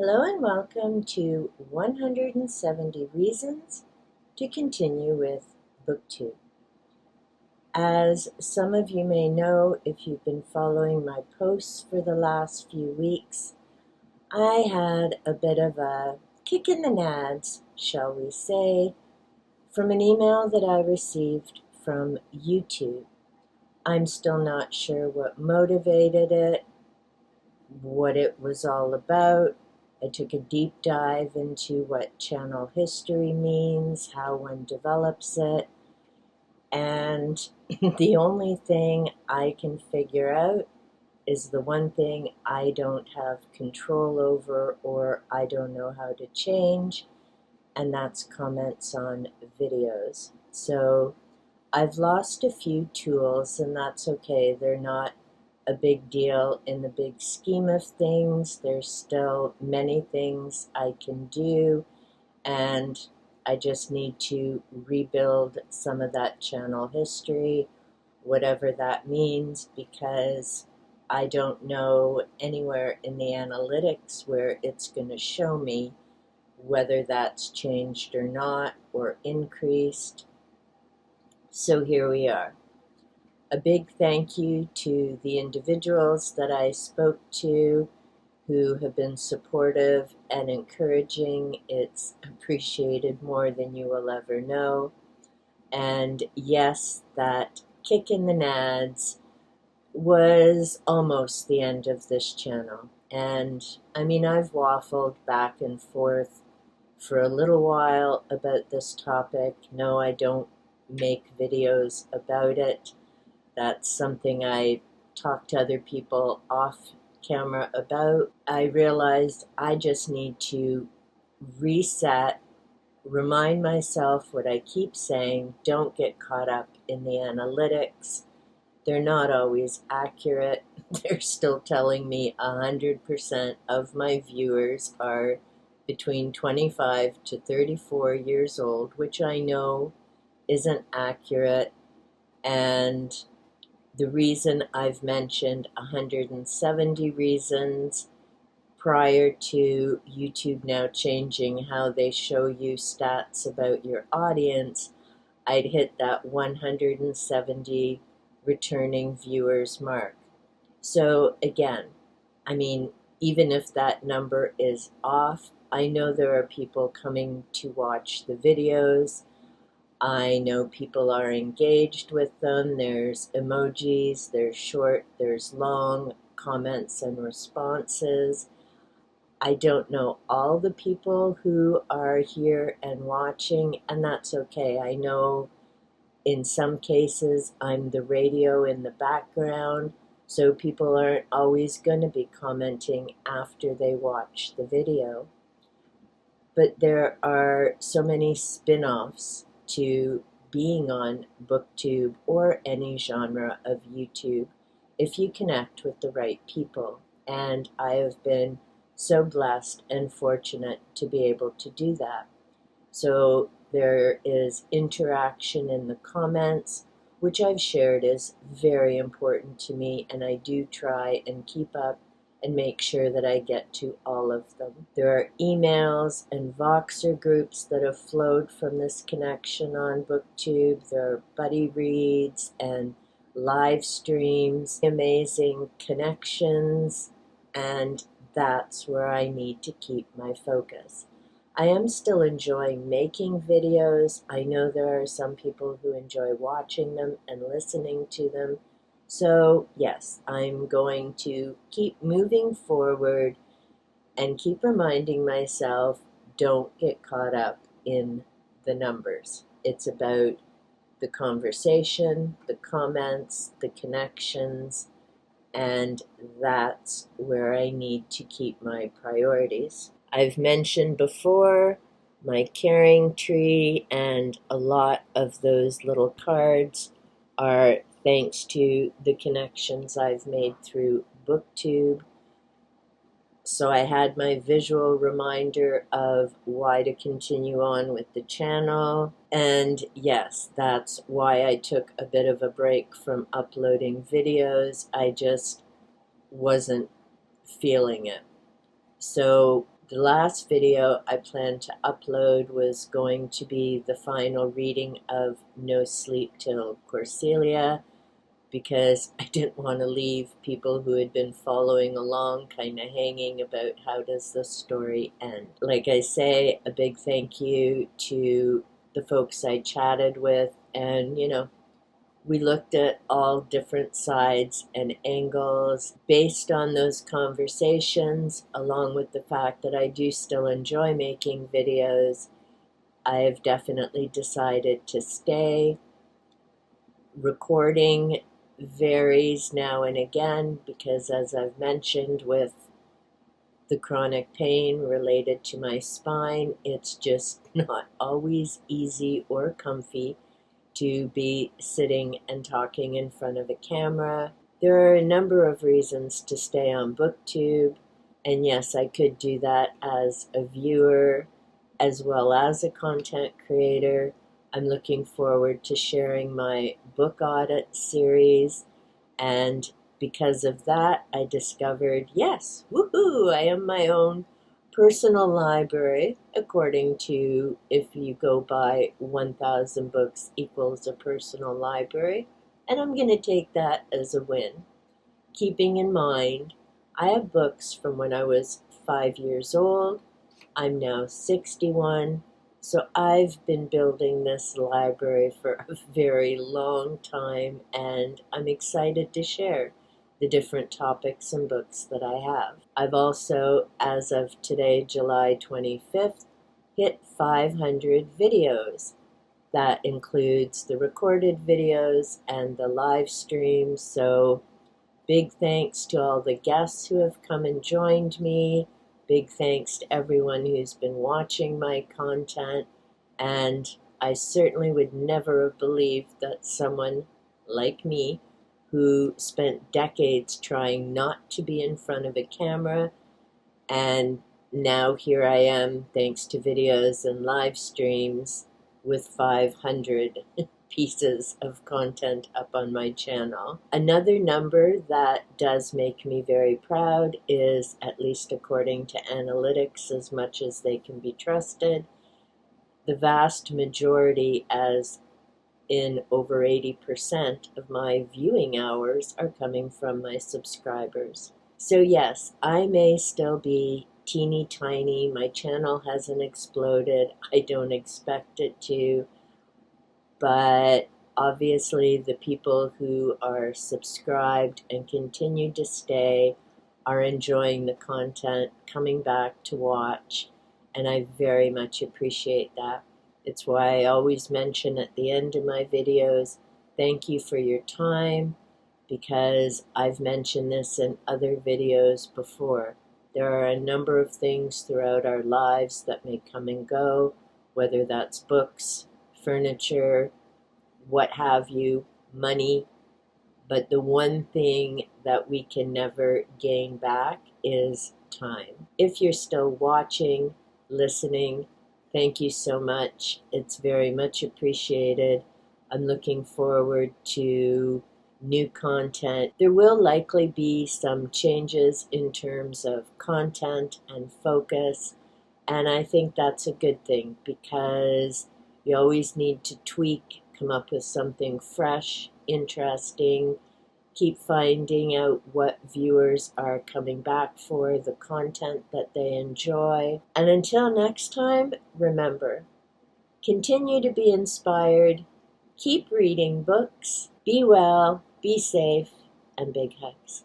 Hello and welcome to 170 Reasons to Continue with BookTube. As some of you may know, if you've been following my posts for the last few weeks, I had a bit of a kick in the nads, shall we say, from an email that I received from YouTube. I'm still not sure what motivated it, what it was all about. I took a deep dive into what channel history means, how one develops it, and the only thing I can figure out is the one thing I don't have control over or I don't know how to change, and that's comments on videos. So I've lost a few tools, and that's okay. They're not a big deal in the big scheme of things. There's still many things I can do, and I just need to rebuild some of that channel history, whatever that means, because I don't know anywhere in the analytics where it's going to show me whether that's changed or not or increased. So here we are. A big thank you to the individuals that I spoke to who have been supportive and encouraging. It's appreciated more than you will ever know. And yes, that kick in the nads was almost the end of this channel. And I mean, I've waffled back and forth for a little while about this topic. No, I don't make videos about it. That's something I talk to other people off camera about. I realized I just need to reset, remind myself what I keep saying, don't get caught up in the analytics. They're not always accurate. They're still telling me 100% of my viewers are between 25 to 34 years old, which I know isn't accurate. And the reason I've mentioned 170 reasons prior to YouTube now changing how they show you stats about your audience, I'd hit that 170 returning viewers mark. So again, I mean, even if that number is off, I know there are people coming to watch the videos. I know people are engaged with them. There's emojis, there's short, there's long comments and responses. I don't know all the people who are here and watching, and that's okay. I know in some cases I'm the radio in the background, so people aren't always going to be commenting after they watch the video. But there are so many spin-offs to being on BookTube or any genre of YouTube if you connect with the right people. And I have been so blessed and fortunate to be able to do that. So there is interaction in the comments, which I've shared is very important to me, and I do try and keep up and make sure that I get to all of them. There are emails and Voxer groups that have flowed from this connection on BookTube. There are buddy reads and live streams, amazing connections, and that's where I need to keep my focus. I am still enjoying making videos. I know there are some people who enjoy watching them and listening to them. So yes, I'm going to keep moving forward and keep reminding myself, don't get caught up in the numbers. It's about the conversation, the comments, the connections, and that's where I need to keep my priorities. I've mentioned before my caring tree, and a lot of those little cards are thanks to the connections I've made through BookTube. So I had my visual reminder of why to continue on with the channel. And yes, that's why I took a bit of a break from uploading videos. I just wasn't feeling it. So The last video I planned to upload was going to be the final reading of No Sleep Till Corselia, because I didn't want to leave people who had been following along kind of hanging about how does the story end. Like I say, a big thank you to the folks I chatted with, and we looked at all different sides and angles based on those conversations, along with the fact that I do still enjoy making videos. I have definitely decided to stay. Recording varies now and again because, as I've mentioned, with the chronic pain related to my spine, it's just not always easy or comfy to be sitting and talking in front of a camera. There are a number of reasons to stay on BookTube, and yes, I could do that as a viewer as well as a content creator. I'm looking forward to sharing my book audit series, and because of that, I discovered, yes, woohoo, I am my own personal library, according to if you go by 1,000 books equals a personal library, and I'm going to take that as a win. Keeping in mind, I have books from when I was 5 years old. I'm now 61, so I've been building this library for a very long time, and I'm excited to share the different topics and books that I have. I've also, as of today, July 25th, hit 500 videos. That includes the recorded videos and the live streams, so big thanks to all the guests who have come and joined me. Big thanks to everyone who's been watching my content, and I certainly would never have believed that someone like me, who spent decades trying not to be in front of a camera, and now here I am, thanks to videos and live streams, with 500 pieces of content up on my channel. Another number that does make me very proud is, at least according to analytics, as much as they can be trusted, the vast majority, as in over 80% of my viewing hours, are coming from my subscribers. So yes, I may still be teeny tiny. My channel hasn't exploded. I don't expect it to. But obviously the people who are subscribed and continue to stay are enjoying the content, coming back to watch, and I very much appreciate that. It's why I always mention at the end of my videos, thank you for your time, because I've mentioned this in other videos before. There are a number of things throughout our lives that may come and go, whether that's books, furniture, what have you, money, but the one thing that we can never gain back is time. If you're still watching, listening, thank you so much. It's very much appreciated. I'm looking forward to new content. There will likely be some changes in terms of content and focus, and I think that's a good thing, because you always need to tweak, come up with something fresh, interesting, keep finding out what viewers are coming back for, the content that they enjoy. And until next time, remember, continue to be inspired, keep reading books, be well, be safe, and big hugs.